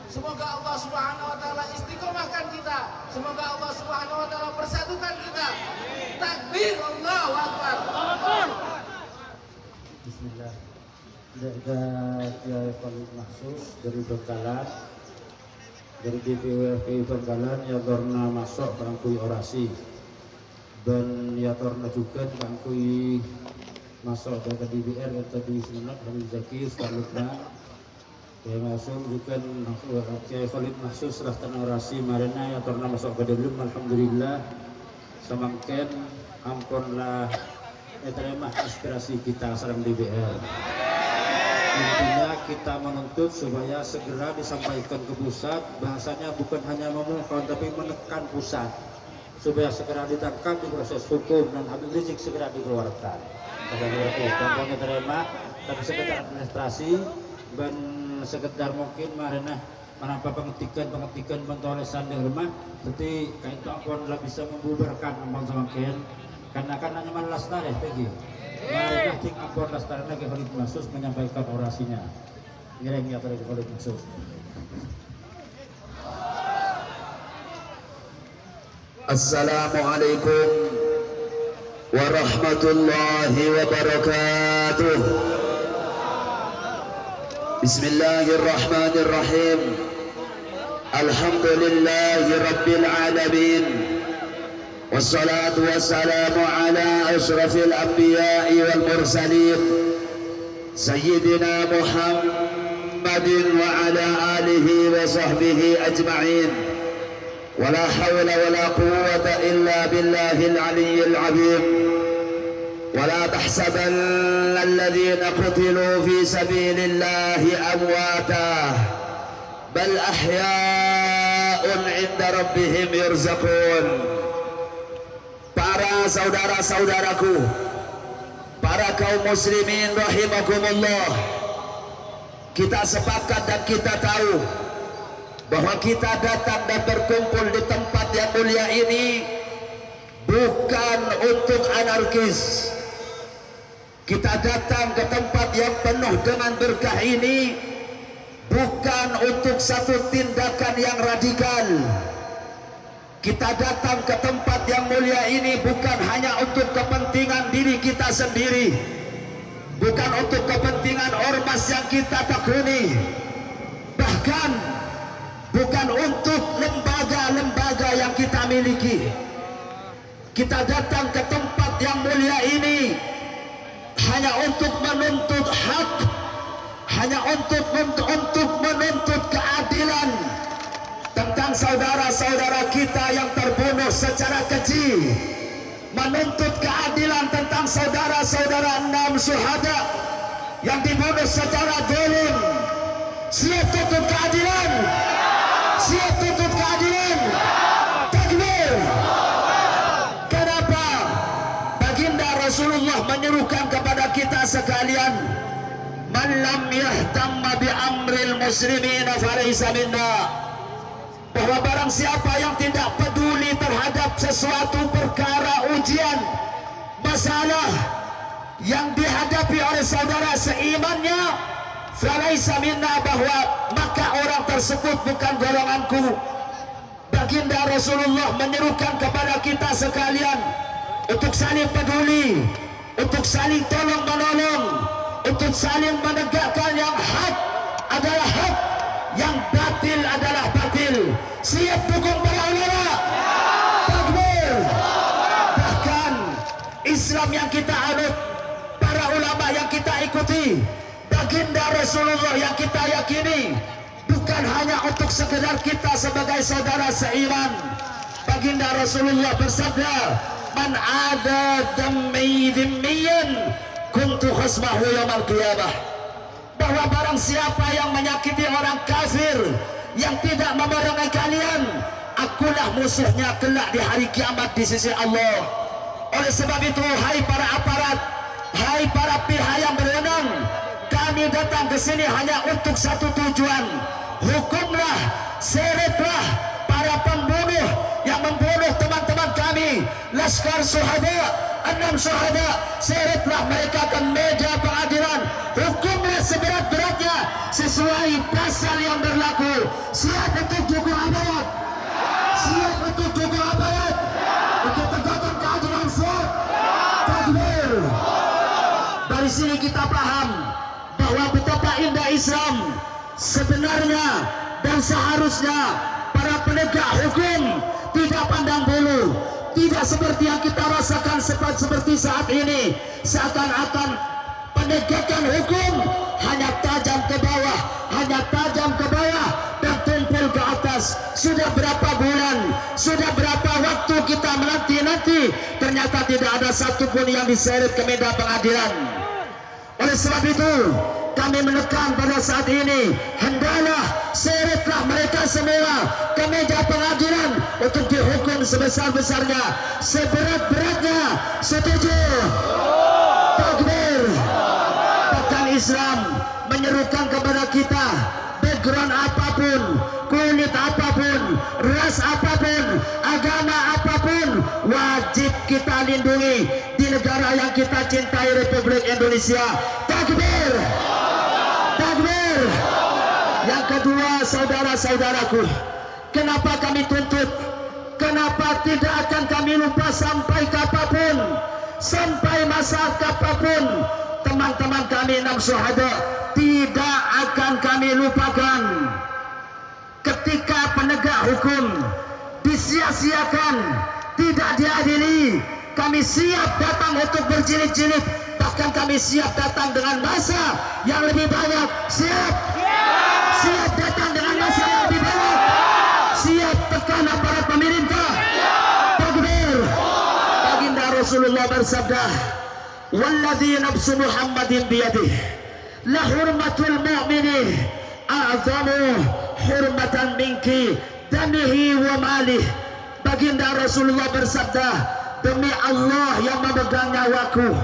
Semoga Allah Subhanahu wa taala istiqomahkan kita. Semoga Allah Subhanahu wa taala persatukan kita. Takbir, Allahu Akbar. Bismillah. Ada Kiai Khalid Mahsus dari Bengkalan, dari DPWFI Bengkalan yang torna masuk bangkui orasi dan ya torna juga bangkui masuk dari DBR yang tadi semenat kami Zaki Starlutna ya masuk juga Kiai Khalid Mahsus serahkan orasi marina ya torna masuk ke dalam. Alhamdulillah samangken ampunlah terima aspirasi kita sareng DBR. Intinya kita menuntut supaya segera disampaikan ke pusat, bahasanya bukan hanya memohon tapi menekan pusat supaya segera ditangkap di proses hukum dan Habib Rizik segera dikeluarkan. Contohnya terima tapi sekedar administrasi dan sekedar mungkin marina menambah pengetikan pentolesan di rumah, jadi kain ampun lah bisa membubarkan ampun semakin karena hanya malas tareh pergi. Marilah ting ampun lastar lagi Khalid Mahsus menyampaikan orasinya. Ngiring ya tadi Khalid Mahsus. Assalamualaikum warahmatullahi wabarakatuh. Bismillahirrahmanirrahim. Alhamdulillahi rabbil alamin. Wassalatu wassalamu ala ashrafil anbiya'i wal mursalin Sayyidina Muhammadin wa ala alihi wa sahbihi ajma'in. Wala hawla wala quwwata illa billahil aliyyil azim. Wala tahsabanna alladhina qutilu fi sabilillahi amwata bal ahya'un 'inda rabbihim yurzaqun. Para saudara-saudaraku, para kaum muslimin rahimakumullah, kita sepakat dan kita tahu bahwa kita datang dan berkumpul di tempat yang mulia ini bukan untuk anarkis. Kita datang ke tempat yang penuh dengan berkah ini bukan untuk satu tindakan yang radikal. Kita datang ke tempat yang mulia ini bukan hanya untuk kepentingan diri kita sendiri, bukan untuk kepentingan ormas yang kita takuni, bahkan bukan untuk lembaga-lembaga yang kita miliki. Kita datang ke tempat yang mulia ini hanya untuk menuntut hak, hanya untuk menuntut keadilan tentang saudara-saudara kita yang terbunuh secara keji, menuntut keadilan tentang saudara-saudara 6 syuhada yang dibunuh secara zalim. Siap tuntut keadilan, siap tuntut keadilan. Takbir. Kenapa baginda Rasulullah menyuruhkan kepada kita sekalian, man lam yahtamma bi amril muslimina falaysa minna, bahwa barang siapa yang tidak peduli terhadap sesuatu perkara, ujian, masalah yang dihadapi oleh saudara seimannya, falaisa minna, bahwa maka orang tersebut bukan golonganku. Baginda Rasulullah menyerukan kepada kita sekalian untuk saling peduli, untuk saling tolong menolong, untuk saling menegakkan yang hak adalah hak, yang batil adalah batil. Siap dukung para ulama? Takbir. Bahkan Islam yang kita anut, para ulama yang kita ikuti, baginda Rasulullah yang kita yakini, bukan hanya untuk sekedar kita sebagai saudara seiman. Baginda Rasulullah bersabda, man ada dami dhimmiyan kuntu khasmahu yaumal qiyamah, bahwa barang siapa yang menyakiti orang kafir yang tidak memerangi kalian, akulah musuhnya kelak di hari kiamat di sisi Allah. Oleh sebab itu, hai para aparat, hai para pihak yang berwenang, kami datang ke sini hanya untuk satu tujuan: hukumlah, seretlah para pembunuh yang membunuh teman-teman kami, Laskar Syuhada, 6 syuhada, seretlah mereka ke meja pengadilan, hukumlah seberat-beratnya sesuai pasal yang berlaku. Siap untuk dukung aparat, siap untuk dukung aparat, untuk tegakkan keadilan. Siap. Takbir. Dari sini kita paham bahwa betapa indah Islam sebenarnya dan seharusnya. Para penegak hukum tidak pandang bulu, tidak seperti yang kita rasakan seperti saat ini, seakan-akan penegakan hukum hanya tajam ke bawah, hanya tajam ke bawah dan tumpul ke atas. Sudah berapa bulan, sudah berapa waktu kita menanti-nanti, ternyata tidak ada satupun yang diseret ke meja pengadilan. Oleh sebab itu, kami menekan pada saat ini, hendaklah seretlah mereka semua ke meja pengadilan untuk dihukum sebesar-besarnya, seberat-beratnya. Setuju? Takbir. Bahkan Islam menyerukan kepada kita, background apapun, kulit apapun, ras apapun, agama apapun, wajib kita lindungi di negara yang kita cintai, Republik Indonesia. Takbir. Takbir. Yang kedua, saudara-saudaraku, kenapa kami tuntut? Kenapa tidak akan kami lupa sampai kapanpun, sampai masa kapanpun, teman-teman kami 6 syuhada tidak akan kami lupakan. Ketika penegak hukum disia-siakan, tidak diadili, kami siap datang untuk berjilid-jilid, bahkan kami siap datang dengan massa yang lebih banyak. Siap, siap datang dengan massa yang lebih banyak, siap tekan aparat pemerintah. Takbir. Baginda Rasulullah bersabda, walladzi nafsu Muhammadin biyadihi la hurmatul mu'mini a'zamu hurmatan minki damihi wa malih. Baginda Rasulullah bersabda, demi Allah yang memegang nyawaku.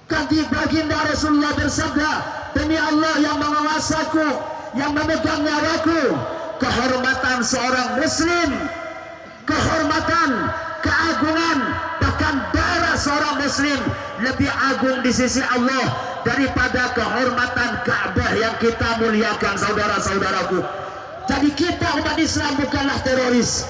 Baginda Rasulullah bersabda, demi Allah yang menguasaku, yang memegang nyawaku, kehormatan seorang muslim, kehormatan, keagungan, bahkan darah seorang muslim lebih agung di sisi Allah daripada kehormatan Ka'bah yang kita muliakan, saudara-saudaraku. Jadi kita umat Islam bukanlah teroris,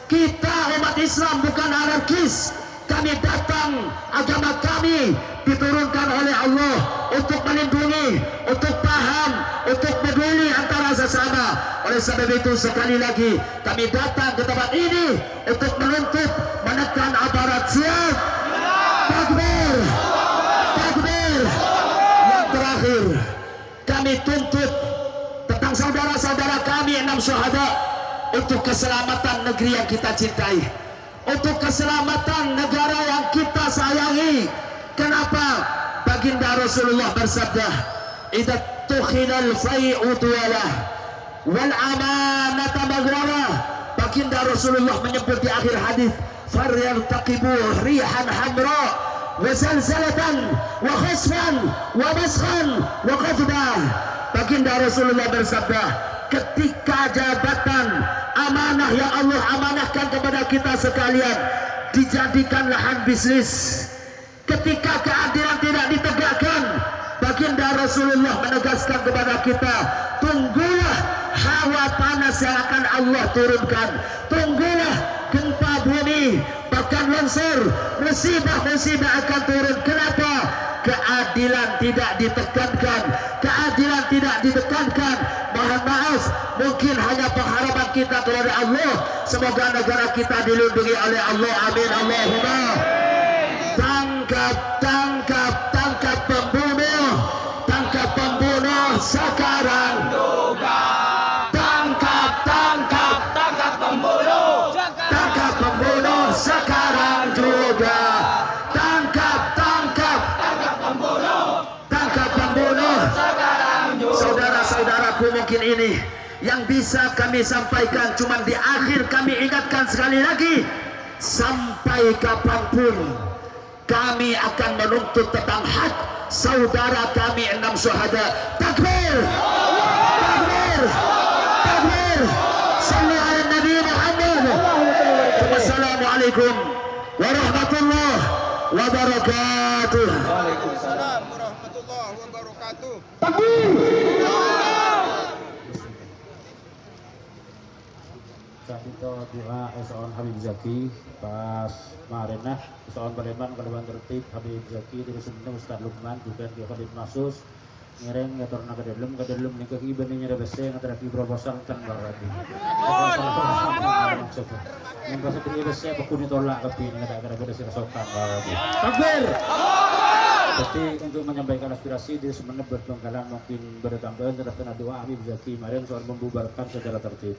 kita umat Islam bukan anarkis. Kami datang, agama kami diturunkan oleh Allah untuk melindungi, untuk paham, untuk peduli antara sesama. Oleh sebab itu, sekali lagi kami datang ke tempat ini untuk menuntut, menekan aparat. Siap. Takbir. Takbir. Yang terakhir, kami tuntut tentang saudara-saudara kami 6 syuhada untuk keselamatan negeri yang kita cintai, untuk keselamatan negara yang kita sayangi. Kenapa? Baginda Rasulullah bersabda, idza tukhilal fai'u tuwalah wal amanata maghramah. Baginda Rasulullah menyebut di akhir hadis, faryartaqibu rihan hamra wa zalzalatan wa khasfan wa maskan wa qadbah. Baginda Rasulullah bersabda, ketika jabatan amanah yang Allah amanahkan kepada kita sekalian dijadikan lahan bisnis, ketika keadilan tidak ditegakkan, baginda Rasulullah menegaskan kepada kita, tunggulah hawa panas yang akan Allah turunkan, tunggulah gempa bumi, bahkan hancur, musibah-musibah akan turun. Kenapa? Keadilan tidak ditekankan, keadilan tidak ditekankan. Mohon maaf, mungkin hanya pengharapan kita kepada Allah, semoga negara kita dilindungi oleh Allah. Amin Allahumma. Tangkap pembunuh, tangkap pembunuh sekarang. Tangkap pembunuh sekarang juga. Tangkap pembunuh. Saudara-saudaraku, mungkin ini yang bisa kami sampaikan. Cuman di akhir kami ingatkan sekali lagi, sampai kapanpun kami akan menuntut tentang hak saudara kami 6 syuhada. Takbir! Takbir! Takbir! Sallu ala Nabi Muhammad. Wassalamualaikum warahmatullahi wabarakatuh. Waalaikumsalam warahmatullahi wabarakatuh. Kita doa esoon Habib Zaki pas Marenah esoon Baleman Kalimantan tertib Habib Zaki dari sebenarnya Ustaz Lukman juga di Khalid Masus ngereng ngatur naga dalam nikah iban nya rebese ngatur ki proposal kan berarti maksudnya yang pas itu rebese aku ditolak tapi ada sira sopan berarti takbir. Jadi untuk menyampaikan aspirasi di sebenarnya Bengkalan mungkin bertambahan terhadap doa Habib Zaki kemarin soal membubarkan secara tertib.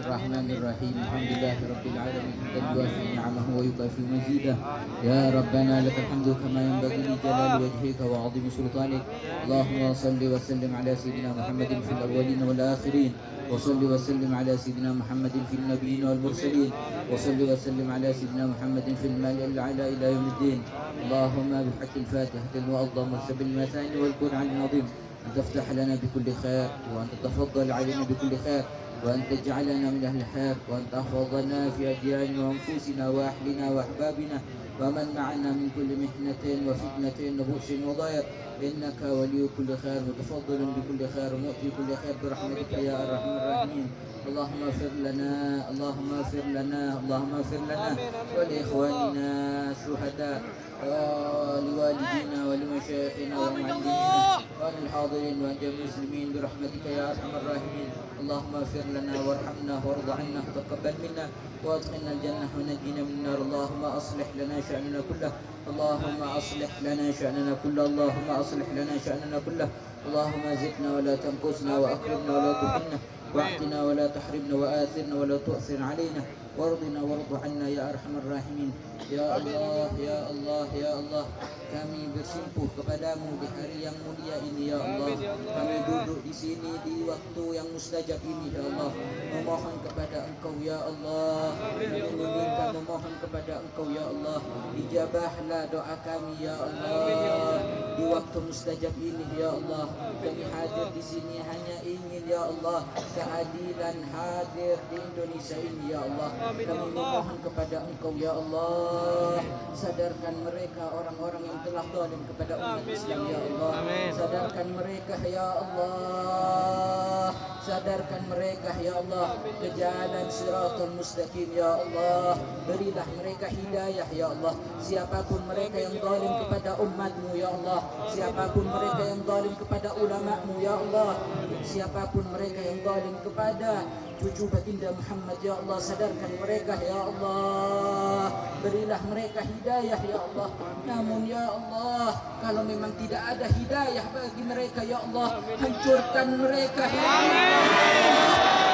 Bismillahirrahmanirrahim. Alhamdulillahirabbil alamin. Yuwaffi ni'amahu wa yukafi mazidah. Ya Rabbana lakal hamdu kama yanbaghi li jalali wajhika wa 'azimi sultanik. Allahumma shalli wa sallim ala sayyidina Muhammadin fil awwalin wal akhirin. وصل وسلم على سيدنا محمد في النبيين والمرسلين وصل وسلم على سيدنا محمد في الملأ الأعلى إلى يوم الدين. اللهم بحق الفاتحة المعظم والسبع المثاني والقرآن العظيم أن تفتح لنا بكل خير وأن تتفضل علينا بكل خير وأن تجعلنا من أهل الخير وأن تحفظنا في أدياننا وأنفسنا وأهلنا وأحبابنا ومن معنا من كل محنة وفتنة وبؤس وضيق إنك ولي كل خير متفضل بكل خير ومؤتي كل خير برحمتك يا أرحم الراحمين. اللهم اغفر لنا اللهم اغفر لنا اللهم اغفر لنا ولإخواننا الشهداء ولوالدينا ولمشايخنا ومعلمينا وللحاضرين وجميع المسلمين برحمتك يا أرحم الراحمين. اللهم اغفر لنا وارحمنا وارض عنا وتقبل منا وادخلنا الجنة ونجينا من النار. اللهم أصلح لنا شأننا كله اللهم أصلح لنا شأننا كله اللهم أصلح لنا شأننا كله. اللهم زدنا ولا تنقصنا وأكرمنا ولا تهنا واعطنا ولا تحرمنا وآثرنا ولا تؤثر علينا وارضنا وارض عنا ya arhamar rahimin. Ya Allah, ya Allah, ya Allah, kami bersimpuh kepadamu di hari yang mulia ini ya Allah. Kami duduk di sini di waktu yang mustajab ini ya Allah, memohon kepada Engkau ya Allah, menginginkan memohon kepada Engkau ya Allah, ijabahlah doa kami ya Allah di waktu mustajab ini ya Allah. Kami hadir di sini hanya ingin ya Allah keadilan hadir di Indonesia ini ya Allah. Kami memohon kepada Engkau ya Allah, sadarkan mereka orang-orang yang telah zalim kepada umat Islam ya Allah. Sadarkan mereka ya Allah, sadarkan mereka ya Allah ke jalan siratal mustaqim ya Allah. Berilah mereka hidayah ya Allah. Siapapun mereka yang zalim kepada umatmu ya Allah, siapapun mereka yang zalim kepada ulamamu ya Allah, siapapun mereka yang zalim kepada cucu baginda Muhammad ya Allah, sadarkan mereka ya Allah. Berilah mereka hidayah ya Allah. Namun ya Allah, kalau memang tidak ada hidayah bagi mereka ya Allah, hancurkan mereka ya Allah.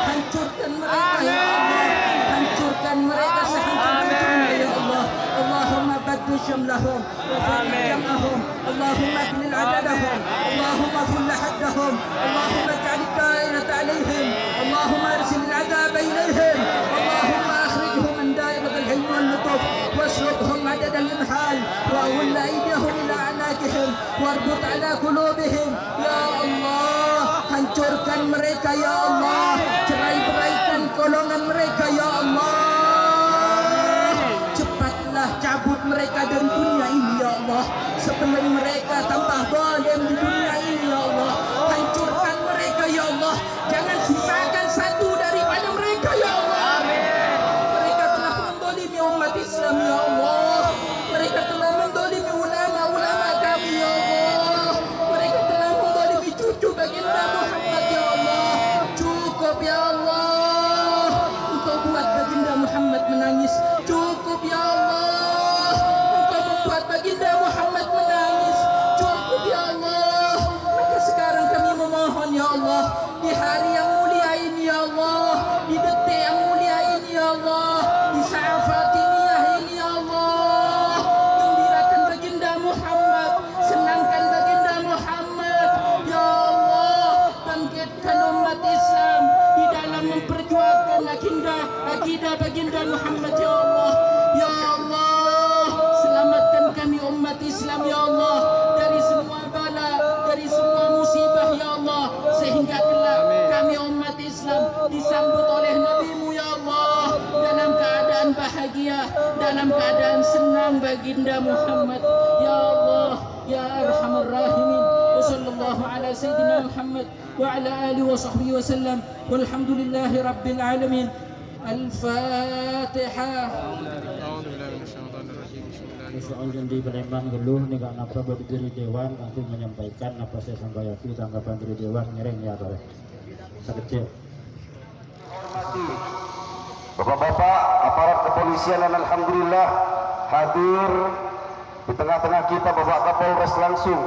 Hancurkan mereka ya Allah. Hancurkan mereka sehancur-hancurnya ya Allah. Allahumma baddu syamlahum wa farriq jam'ahum. Allahumma aklil adadahum. Allahumma full haddahum. Allahumma ij'al ad-da'irata alayhim. Allahumma arsil al-'adab ilayhim. Allahumma akhrijhum min da'irat al-'ilm wal-lutuf waslukhum 'adad al-imhal wa awwil aydihim ila a'naqihim warbut 'ala qulubihim ya Allah. Hancurkan mereka ya Allah. Cerai-beraikan golongan mereka ya Allah. Cepatlah cabut mereka dari dunia ini ya Allah, sebelum mereka tambah zalim di dunia ini ya Allah. Hancurkan mereka ya Allah. Jangan sisa Alhamdulillah dalam keadaan senang baginda Muhammad. Ya Allah, ya Arhamar Rahimin. Wa sallallahu ala Sayyidina Muhammad wa ala alihi wa sahbihi wa sallam. Walhamdulillahi Rabbil Alamin. Al-Fatihah. Soal yang di Palembang dulu nih kak napa berdiri dewan nanti menyampaikan apa saya sampaikan tanggapan dari dewan ngereng ya Pak. Sekecil. Bapak-bapak aparat kepolisian dan alhamdulillah hadir di tengah-tengah kita Bapak Kapolres langsung